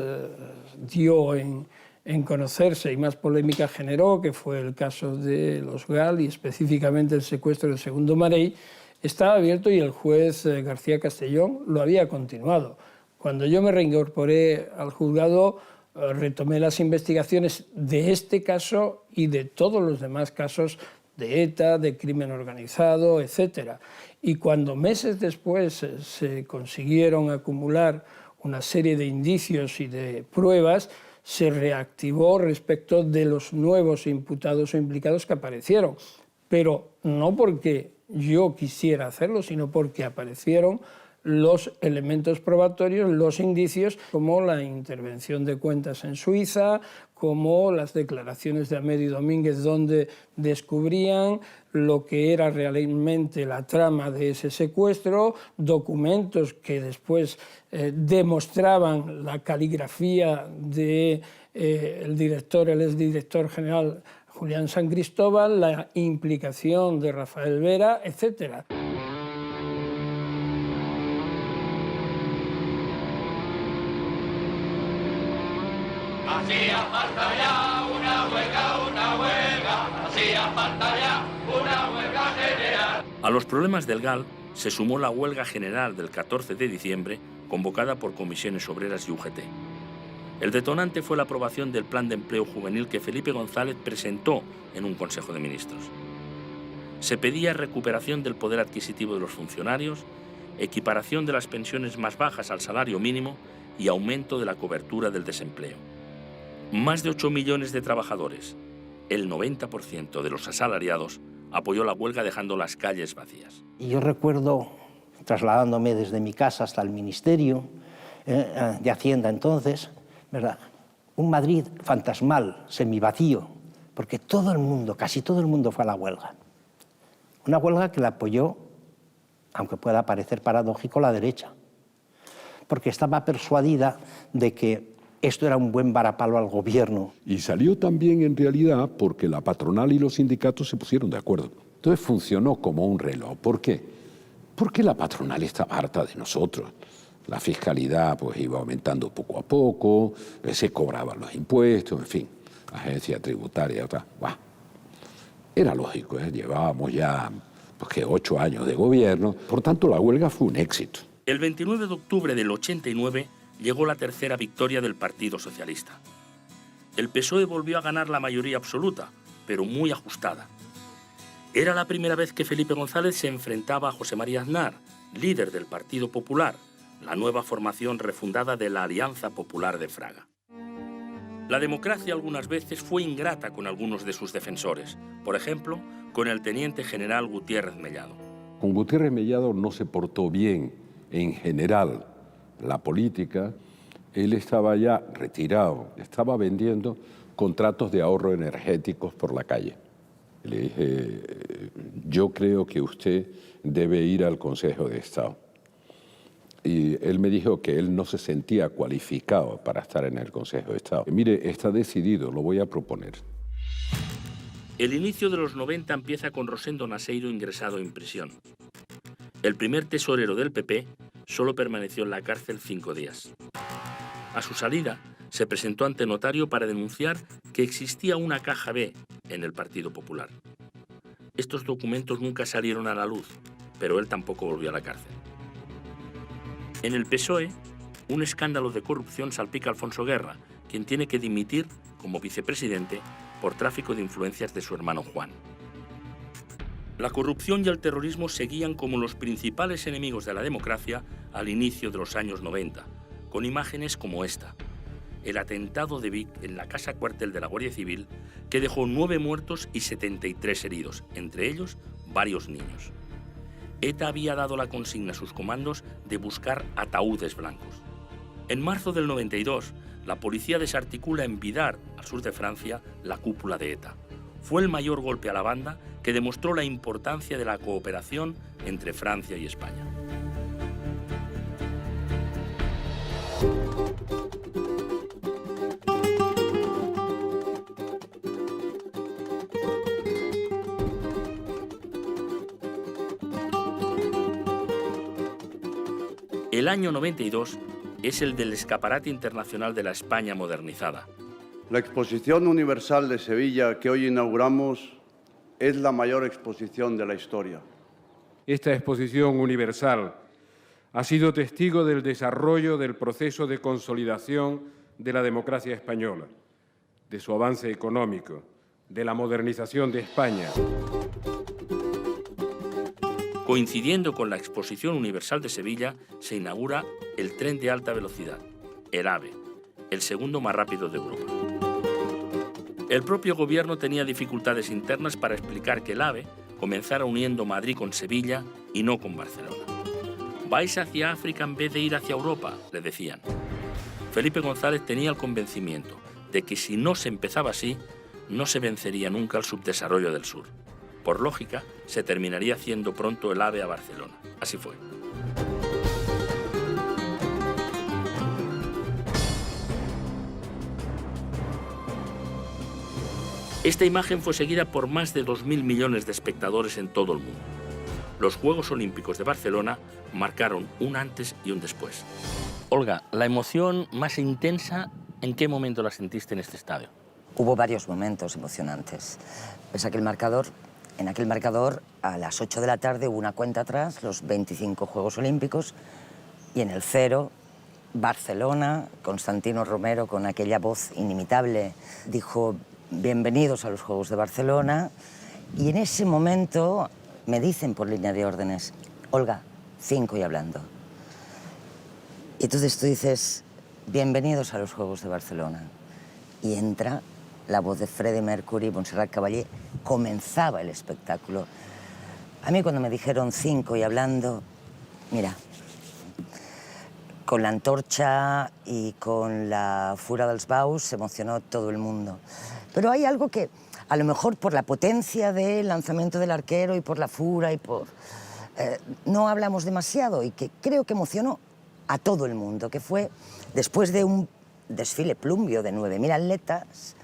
dio en conocerse y más polémica generó, que fue el caso de los GAL y específicamente el secuestro del segundo Marey, estaba abierto y el juez García Castellón lo había continuado. Cuando yo me reincorporé al juzgado, retomé las investigaciones de este caso y de todos los demás casos de ETA, de crimen organizado, etc. Y cuando meses después se consiguieron acumular una serie de indicios y de pruebas, se reactivó respecto de los nuevos imputados o implicados que aparecieron. Pero no porque yo quisiera hacerlo, sino porque aparecieron los elementos probatorios, los indicios, como la intervención de cuentas en Suiza, como las declaraciones de Amedo y Domínguez, donde descubrían lo que era realmente la trama de ese secuestro, documentos que después demostraban la caligrafía de el exdirector general Julián San Cristóbal, la implicación de Rafael Vera, etc. Hacía falta ya una huelga, hacía falta ya una huelga general. A los problemas del GAL se sumó la huelga general del 14 de diciembre, convocada por Comisiones Obreras y UGT. El detonante fue la aprobación del Plan de Empleo Juvenil que Felipe González presentó en un Consejo de Ministros. Se pedía recuperación del poder adquisitivo de los funcionarios, equiparación de las pensiones más bajas al salario mínimo y aumento de la cobertura del desempleo. Más de 8 millones de trabajadores, el 90% de los asalariados, apoyó la huelga dejando las calles vacías. Y yo recuerdo, trasladándome desde mi casa hasta el Ministerio de Hacienda entonces, ¿verdad?, un Madrid fantasmal, semivacío, porque todo el mundo, casi todo el mundo fue a la huelga. Una huelga que la apoyó, aunque pueda parecer paradójico, la derecha, porque estaba persuadida de que esto era un buen varapalo al gobierno. Y salió también en realidad porque la patronal y los sindicatos se pusieron de acuerdo. Entonces funcionó como un reloj. ¿Por qué? Porque la patronal estaba harta de nosotros. La fiscalidad pues iba aumentando poco a poco, se cobraban los impuestos, en fin, agencia tributaria, tal. Bah. Era lógico, llevábamos ya 8 años de gobierno, por tanto la huelga fue un éxito. El 29 de octubre del 89 llegó la tercera victoria del Partido Socialista. El PSOE volvió a ganar la mayoría absoluta, pero muy ajustada. Era la primera vez que Felipe González se enfrentaba a José María Aznar, líder del Partido Popular, la nueva formación refundada de la Alianza Popular de Fraga. La democracia algunas veces fue ingrata con algunos de sus defensores, por ejemplo, con el teniente general Gutiérrez Mellado. Con Gutiérrez Mellado no se portó bien en general la política. Él estaba ya retirado, estaba vendiendo contratos de ahorro energéticos por la calle. Le dije, yo creo que usted debe ir al Consejo de Estado. Y él me dijo que él no se sentía cualificado para estar en el Consejo de Estado. Mire, está decidido, lo voy a proponer. El inicio de los 90 empieza con Rosendo Naseiro ingresado en prisión. El primer tesorero del PP solo permaneció en la cárcel 5 días. A su salida, se presentó ante notario para denunciar que existía una caja B en el Partido Popular. Estos documentos nunca salieron a la luz, pero él tampoco volvió a la cárcel. En el PSOE, un escándalo de corrupción salpica a Alfonso Guerra, quien tiene que dimitir como vicepresidente por tráfico de influencias de su hermano Juan. La corrupción y el terrorismo seguían como los principales enemigos de la democracia al inicio de los años 90, con imágenes como esta: el atentado de Vic en la casa cuartel de la Guardia Civil, que dejó 9 muertos y 73 heridos, entre ellos varios niños. ETA había dado la consigna a sus comandos de buscar ataúdes blancos. En marzo del 92, la policía desarticula en Bidart, al sur de Francia, la cúpula de ETA. Fue el mayor golpe a la banda que demostró la importancia de la cooperación entre Francia y España. El año 92 es el del escaparate internacional de la España modernizada. La Exposición Universal de Sevilla que hoy inauguramos es la mayor exposición de la historia. Esta exposición universal ha sido testigo del desarrollo del proceso de consolidación de la democracia española, de su avance económico, de la modernización de España. Coincidiendo con la Exposición Universal de Sevilla, se inaugura el tren de alta velocidad, el AVE, el segundo más rápido de Europa. El propio gobierno tenía dificultades internas para explicar que el AVE comenzara uniendo Madrid con Sevilla y no con Barcelona. «Vais hacia África en vez de ir hacia Europa», le decían. Felipe González tenía el convencimiento de que si no se empezaba así, no se vencería nunca el subdesarrollo del sur. Por lógica, se terminaría haciendo pronto el AVE a Barcelona. Así fue. Esta imagen fue seguida por más de 2.000 millones de espectadores en todo el mundo. Los Juegos Olímpicos de Barcelona marcaron un antes y un después. Olga, la emoción más intensa, ¿en qué momento la sentiste en este estadio? Hubo varios momentos emocionantes. Ves aquel marcador. En aquel marcador, a las 8 de la tarde, hubo una cuenta atrás, los 25 Juegos Olímpicos, y en el 0, Barcelona, Constantino Romero, con aquella voz inimitable, dijo: «Bienvenidos a los Juegos de Barcelona», y en ese momento me dicen por línea de órdenes: «Olga, 5 y hablando». Y entonces tú dices: «Bienvenidos a los Juegos de Barcelona», y entra la voz de Freddie Mercury, Montserrat Caballé, comenzaba el espectáculo. A mí cuando me dijeron 5 y hablando, mira, con la antorcha y con la Fura dels Baus se emocionó todo el mundo. Pero hay algo que, a lo mejor por la potencia del lanzamiento del arquero y por la fura y por... no hablamos demasiado y que creo que emocionó a todo el mundo, que fue después de un desfile plumbio de 9.000 atletas,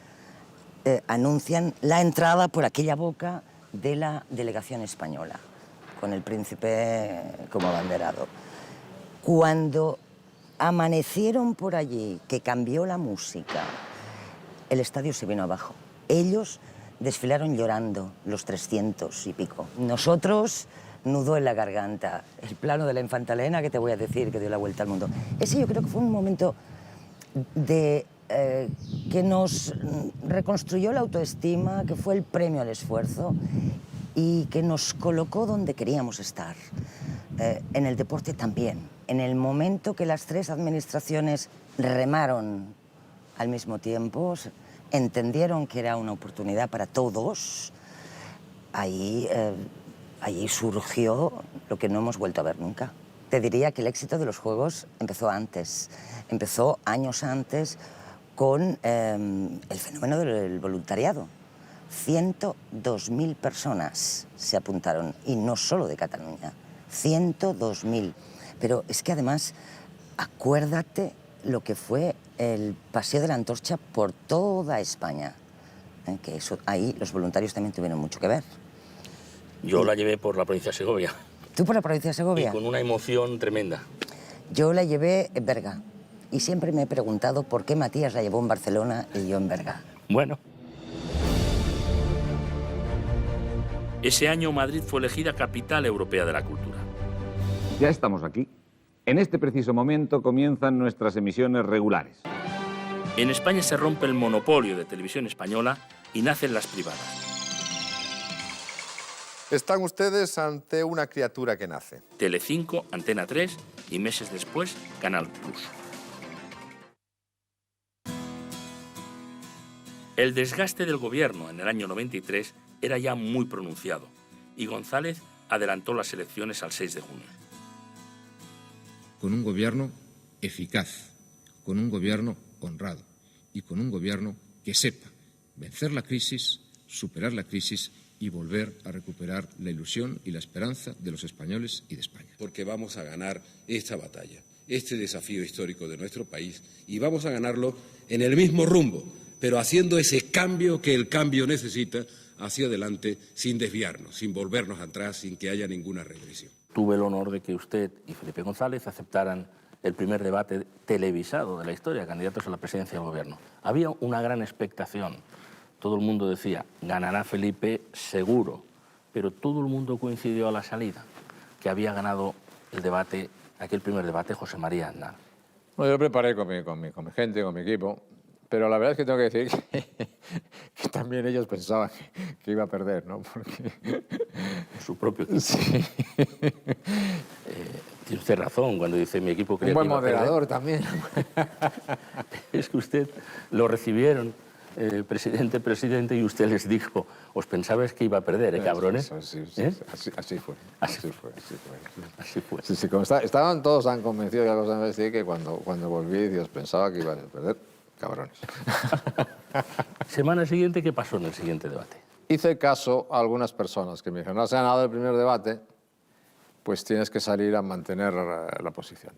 anuncian la entrada por aquella boca de la delegación española, con el príncipe como abanderado. Cuando amanecieron por allí, que cambió la música, el estadio se vino abajo. Ellos desfilaron llorando, los 300 y pico. Nosotros, nudo en la garganta. El plano de la infanta Elena, que te voy a decir, que dio la vuelta al mundo. Ese yo creo que fue un momento de... que nos reconstruyó la autoestima, que fue el premio al esfuerzo y que nos colocó donde queríamos estar. En el deporte también. En el momento que las 3 administraciones remaron al mismo tiempo, entendieron que era una oportunidad para todos, ahí surgió lo que no hemos vuelto a ver nunca. Te diría que el éxito de los Juegos empezó antes, empezó años antes, con el fenómeno del voluntariado. 102.000 personas se apuntaron, y no solo de Cataluña, 102.000. Pero es que además, acuérdate lo que fue el paseo de la antorcha por toda España, que eso, ahí los voluntarios también tuvieron mucho que ver. Yo la llevé por la provincia de Segovia. ¿Tú por la provincia de Segovia? Y con una emoción tremenda. Yo la llevé en Berga. Y siempre me he preguntado por qué Matías la llevó en Barcelona y yo en Berga. Bueno. Ese año Madrid fue elegida Capital Europea de la Cultura. Ya estamos aquí. En este preciso momento comienzan nuestras emisiones regulares. En España se rompe el monopolio de Televisión Española y nacen las privadas. Están ustedes ante una criatura que nace. Telecinco, Antena 3 y meses después Canal Plus. El desgaste del gobierno en el año 93 era ya muy pronunciado y González adelantó las elecciones al 6 de junio. Con un gobierno eficaz, con un gobierno honrado y con un gobierno que sepa vencer la crisis, superar la crisis y volver a recuperar la ilusión y la esperanza de los españoles y de España. Porque vamos a ganar esta batalla, este desafío histórico de nuestro país, y vamos a ganarlo en el mismo rumbo, pero haciendo ese cambio que el cambio necesita hacia adelante, sin desviarnos, sin volvernos atrás, sin que haya ninguna regresión. Tuve el honor de que usted y Felipe González aceptaran el primer debate televisado de la historia, candidatos a la presidencia del gobierno. Había una gran expectación. Todo el mundo decía, ganará Felipe seguro, pero todo el mundo coincidió a la salida, que había ganado el debate, aquel primer debate, José María Aznar. Bueno, yo lo preparé con mi gente, con mi equipo, pero la verdad es que tengo que decir que también ellos pensaban que iba a perder, ¿no? Porque... Su propio equipo. Sí. Tiene usted razón cuando dice mi equipo creía Un buen que iba a perder. moderador también. Es que usted lo recibieron, presidente, y usted les dijo, os pensabais que iba a perder, cabrones. Así fue. Sí, sí, como estaban todos tan convencidos de la cosa, decir que cuando volví, Dios pensaba que iba a perder, cabrones. Semana siguiente, ¿qué pasó en el siguiente debate? Hice caso a algunas personas que me dijeron, no has ganado el primer debate, pues tienes que salir a mantener la posición.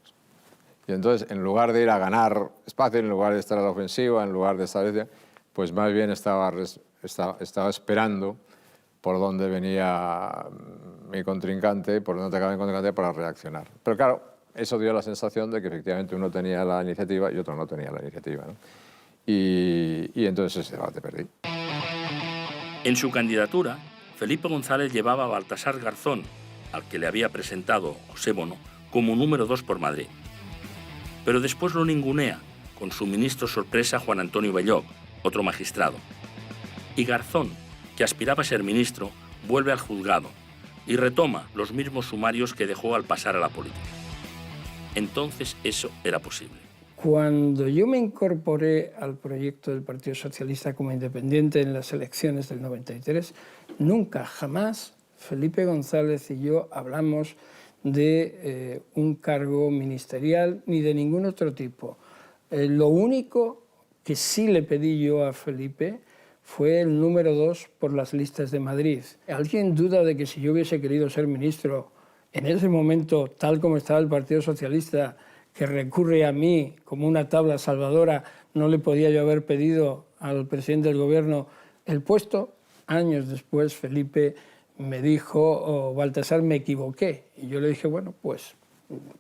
Y entonces, en lugar de ir a ganar espacio, en lugar de estar a la ofensiva, en lugar de estar... pues más bien estaba esperando por dónde venía mi contrincante, por dónde acaba mi contrincante para reaccionar. Pero claro, eso dio la sensación de que efectivamente uno tenía la iniciativa y otro no tenía la iniciativa, ¿no? Y entonces ese debate perdí. En su candidatura, Felipe González llevaba a Baltasar Garzón, al que le había presentado José Bono, como número 2 por Madrid. Pero después lo ningunea con su ministro sorpresa Juan Antonio Belloc, otro magistrado. Y Garzón, que aspiraba a ser ministro, vuelve al juzgado y retoma los mismos sumarios que dejó al pasar a la política. Entonces eso era posible. Cuando yo me incorporé al proyecto del Partido Socialista como independiente en las elecciones del 93, nunca, jamás, Felipe González y yo hablamos de un cargo ministerial ni de ningún otro tipo. Lo único que sí le pedí yo a Felipe fue el número 2 por las listas de Madrid. ¿Alguien duda de que si yo hubiese querido ser ministro en ese momento, tal como estaba el Partido Socialista, que recurre a mí como una tabla salvadora, no le podía yo haber pedido al presidente del gobierno el puesto? Años después Felipe me dijo, Baltasar, me equivoqué. Y yo le dije, bueno, pues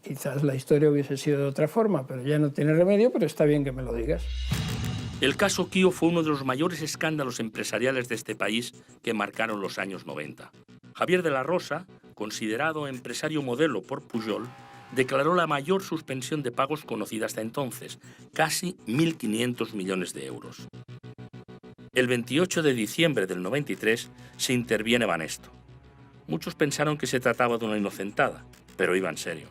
quizás la historia hubiese sido de otra forma, pero ya no tiene remedio, pero está bien que me lo digas. El caso Quío fue uno de los mayores escándalos empresariales de este país que marcaron los años 90. Javier de la Rosa, considerado empresario modelo por Pujol, declaró la mayor suspensión de pagos conocida hasta entonces, casi 1.500 millones de euros. El 28 de diciembre del 93 se interviene Banesto. Muchos pensaron que se trataba de una inocentada, pero iba en serio.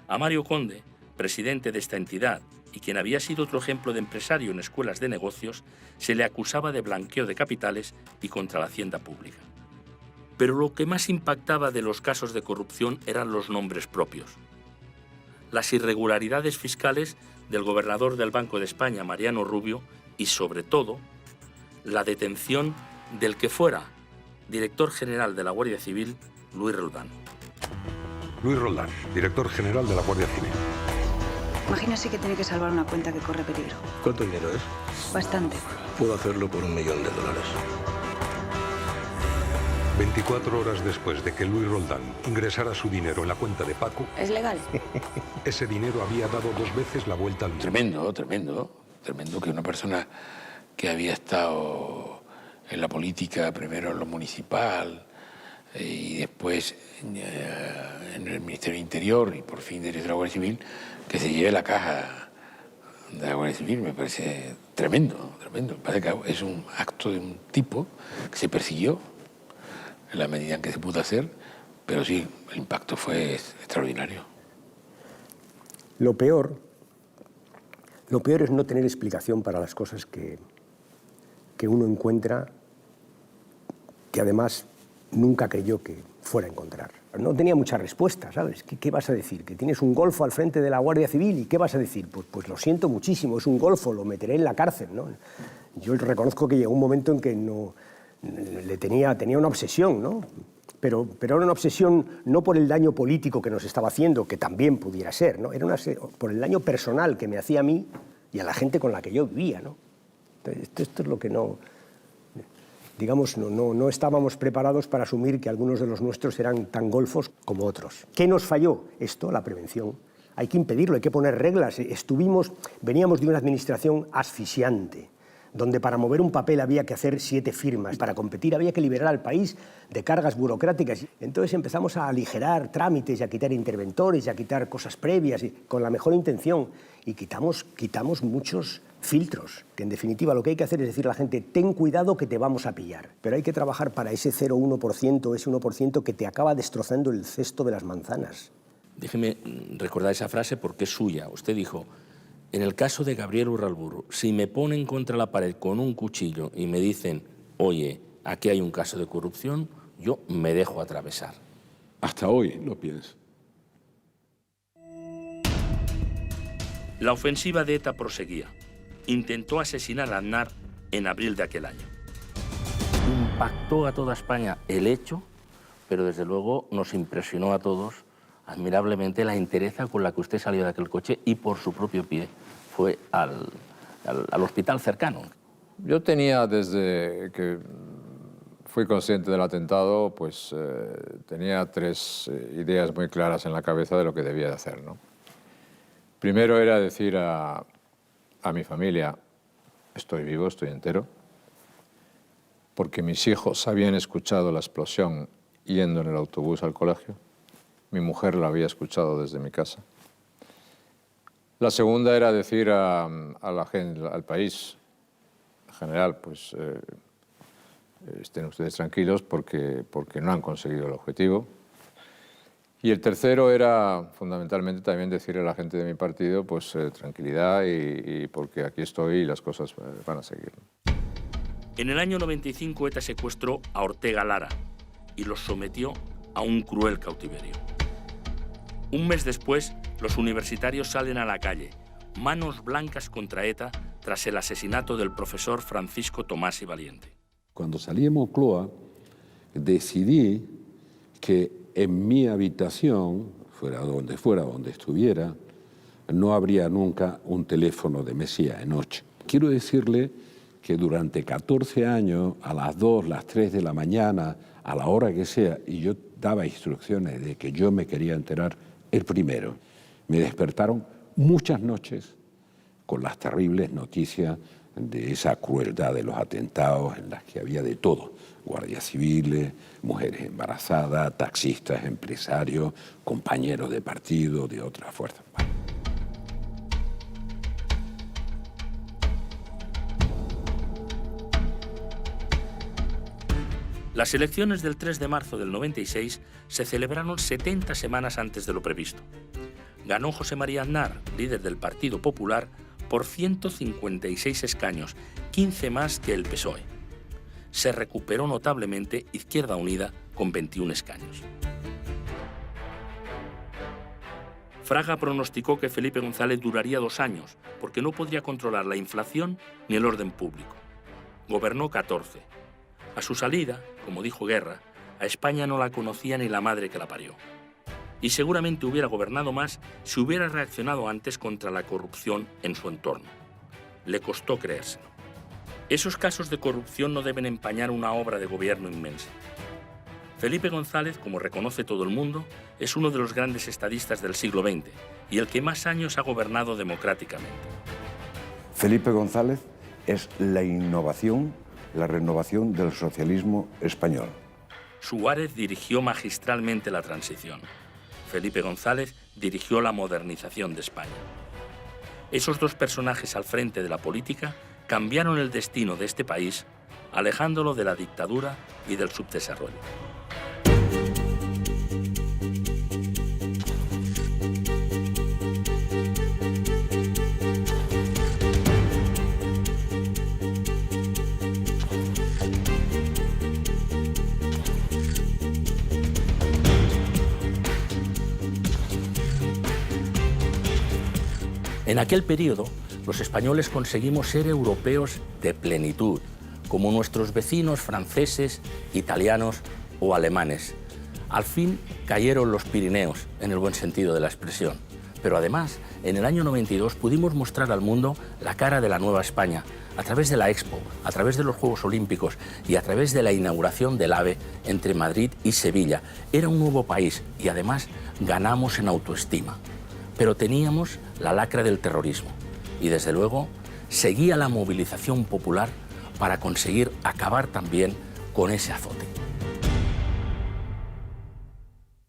A Mario Conde, presidente de esta entidad y quien había sido otro ejemplo de empresario en escuelas de negocios, se le acusaba de blanqueo de capitales y contra la hacienda pública. Pero lo que más impactaba de los casos de corrupción eran los nombres propios. Las irregularidades fiscales del gobernador del Banco de España, Mariano Rubio, y sobre todo, la detención del que fuera director general de la Guardia Civil, Luis Roldán. Luis Roldán, director general de la Guardia Civil. Imagínese que tiene que salvar una cuenta que corre peligro. ¿Cuánto dinero es? Bastante. Puedo hacerlo por $1 millón. 24 horas después de que Luis Roldán ingresara su dinero en la cuenta de Paco... ¿Es legal? Ese dinero había dado 2 veces la vuelta al mundo. Tremendo que una persona que había estado en la política, primero en lo municipal y después en el Ministerio del Interior y por fin director de la Guardia Civil, que se lleve la caja de la Guardia Civil, me parece tremendo. Me parece que es un acto de un tipo que se persiguió en la medida en que se pudo hacer, pero sí, el impacto fue extraordinario. Lo peor es no tener explicación para las cosas que que uno encuentra que además nunca creyó que fuera a encontrar. No tenía mucha respuesta, ¿sabes? ¿Qué vas a decir? ¿Que tienes un golfo al frente de la Guardia Civil? ¿Y qué vas a decir? Pues lo siento muchísimo, es un golfo, lo meteré en la cárcel, ¿no? Yo reconozco que llegó un momento en que no, tenía una obsesión, ¿no? Pero era una obsesión no por el daño político que nos estaba haciendo, que también pudiera ser, ¿no? Era por el daño personal que me hacía a mí y a la gente con la que yo vivía, ¿no? Entonces, esto es lo que no... Digamos, no estábamos preparados para asumir que algunos de los nuestros eran tan golfos como otros. ¿Qué nos falló? Esto, la prevención. Hay que impedirlo, hay que poner reglas. Veníamos de una administración asfixiante, donde para mover un papel había que hacer 7 firmas. Para competir había que liberar al país de cargas burocráticas. Entonces empezamos a aligerar trámites y a quitar interventores y a quitar cosas previas con la mejor intención. Y quitamos muchos filtros, que en definitiva lo que hay que hacer es decir a la gente, ten cuidado que te vamos a pillar. Pero hay que trabajar para ese 0,1%, ese 1% que te acaba destrozando el cesto de las manzanas. Déjeme recordar esa frase porque es suya. Usted dijo, en el caso de Gabriel Urralburu, si me ponen contra la pared con un cuchillo y me dicen, oye, aquí hay un caso de corrupción, yo me dejo atravesar. Hasta hoy lo pienso. La ofensiva de ETA proseguía. Intentó asesinar a Aznar en abril de aquel año. Impactó a toda España el hecho, pero desde luego nos impresionó a todos admirablemente la entereza con la que usted salió de aquel coche y por su propio pie fue al hospital cercano. Yo tenía, desde que fui consciente del atentado, pues tenía 3 ideas muy claras en la cabeza de lo que debía de hacer, ¿no? Primero era decir a mi familia, estoy vivo, estoy entero, porque mis hijos habían escuchado la explosión yendo en el autobús al colegio, mi mujer la había escuchado desde mi casa. La segunda era decir a la gente, al país en general, pues estén ustedes tranquilos porque no han conseguido el objetivo. Y el tercero era fundamentalmente también decirle a la gente de mi partido, pues tranquilidad y porque aquí estoy y las cosas van a seguir. En el año 95 ETA secuestró a Ortega Lara y los sometió a un cruel cautiverio. Un mes después, los universitarios salen a la calle, manos blancas contra ETA tras el asesinato del profesor Francisco Tomás y Valiente. Cuando salí de Moncloa, decidí que en mi habitación, fuera donde estuviera, no habría nunca un teléfono de mesía de noche. Quiero decirle que durante 14 años, a las 2, las 3 de la mañana, a la hora que sea, y yo daba instrucciones de que yo me quería enterar el primero, me despertaron muchas noches con las terribles noticias de esa crueldad de los atentados en las que había de todo. Guardias civiles, mujeres embarazadas, taxistas, empresarios, compañeros de partido, de otras fuerzas. Las elecciones del 3 de marzo del 96 se celebraron 70 semanas antes de lo previsto. Ganó José María Aznar, líder del Partido Popular, por 156 escaños, 15 más que el PSOE. Se recuperó notablemente Izquierda Unida con 21 escaños. Fraga pronosticó que Felipe González duraría 2 años porque no podría controlar la inflación ni el orden público. Gobernó 14. A su salida, como dijo Guerra, a España no la conocía ni la madre que la parió. Y seguramente hubiera gobernado más si hubiera reaccionado antes contra la corrupción en su entorno. Le costó creérselo. Esos casos de corrupción no deben empañar una obra de gobierno inmensa. Felipe González, como reconoce todo el mundo, es uno de los grandes estadistas del siglo XX y el que más años ha gobernado democráticamente. Felipe González es la innovación, la renovación del socialismo español. Suárez dirigió magistralmente la transición. Felipe González dirigió la modernización de España. Esos 2 personajes al frente de la política cambiaron el destino de este país, alejándolo de la dictadura y del subdesarrollo. En aquel periodo, los españoles conseguimos ser europeos de plenitud, como nuestros vecinos franceses, italianos o alemanes. Al fin cayeron los Pirineos, en el buen sentido de la expresión. Pero además, en el año 92 pudimos mostrar al mundo la cara de la nueva España, a través de la Expo, a través de los Juegos Olímpicos y a través de la inauguración del AVE entre Madrid y Sevilla. Era un nuevo país y además ganamos en autoestima. Pero teníamos la lacra del terrorismo y desde luego seguía la movilización popular para conseguir acabar también con ese azote.